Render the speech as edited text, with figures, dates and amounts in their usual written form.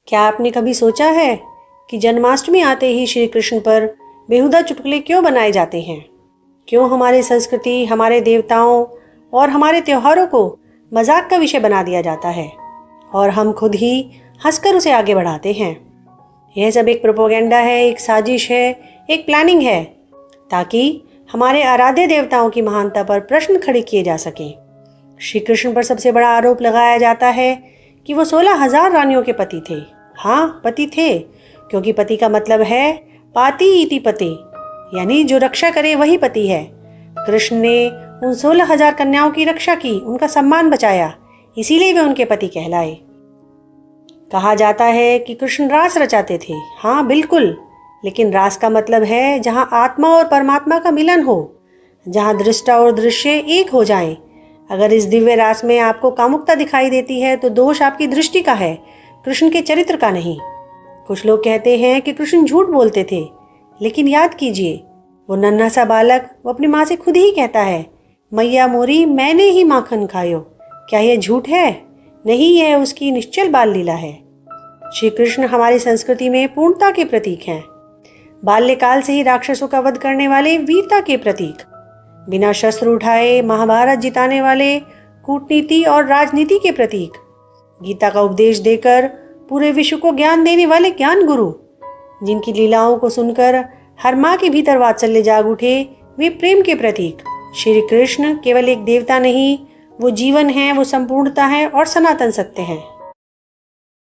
क्या आपने कभी सोचा है कि जन्माष्टमी आते ही श्री कृष्ण पर बेहुदा चुटकुले क्यों बनाए जाते हैं? क्यों हमारी संस्कृति, हमारे देवताओं और हमारे त्योहारों को मजाक का विषय बना दिया जाता है और हम खुद ही हंसकर उसे आगे बढ़ाते हैं? यह सब एक प्रोपेगेंडा है, एक साजिश है, एक प्लानिंग है, ताकि हमारे आराध्य देवताओं की महानता पर प्रश्न खड़े किए जा सकें। श्री कृष्ण पर सबसे बड़ा आरोप लगाया जाता है कि वो 16,000 रानियों के पति थे। हाँ, पति थे, क्योंकि पति का मतलब है पाति इति पति, यानी जो रक्षा करे वही पति है। कृष्ण ने उन 16,000 कन्याओं की रक्षा की, उनका सम्मान बचाया, इसीलिए वे उनके पति कहलाए। कहा जाता है कि कृष्ण रास रचाते थे। हाँ बिल्कुल, लेकिन रास का मतलब है जहां आत्मा और परमात्मा का मिलन हो, जहां दृष्टा और दृश्य एक हो जाएं। अगर इस दिव्य रास में आपको कामुकता दिखाई देती है तो दोष आपकी दृष्टि का है, कृष्ण के चरित्र का नहीं। कुछ लोग कहते हैं कि कृष्ण झूठ बोलते थे, लेकिन याद कीजिए, वो नन्हा सा बालक वो अपनी माँ से खुद ही कहता है, मैया मोरी मैंने ही माखन खायो। क्या यह झूठ है? नहीं, यह उसकी निश्चल बाल लीला है। श्री कृष्ण हमारी संस्कृति में पूर्णता के प्रतीक हैं। बाल्यकाल से ही राक्षसों का वध करने वाले वीरता के प्रतीक, बिना शस्त्र उठाए महाभारत जिताने वाले कूटनीति और राजनीति के प्रतीक, गीता का उपदेश देकर पूरे विश्व को ज्ञान देने वाले ज्ञान गुरु, जिनकी लीलाओं को सुनकर हर माँ के भीतर वात्सल्य जाग उठे, वे प्रेम के प्रतीक। श्री कृष्ण केवल एक देवता नहीं, वो जीवन है, वो संपूर्णता है और सनातन सत्य है।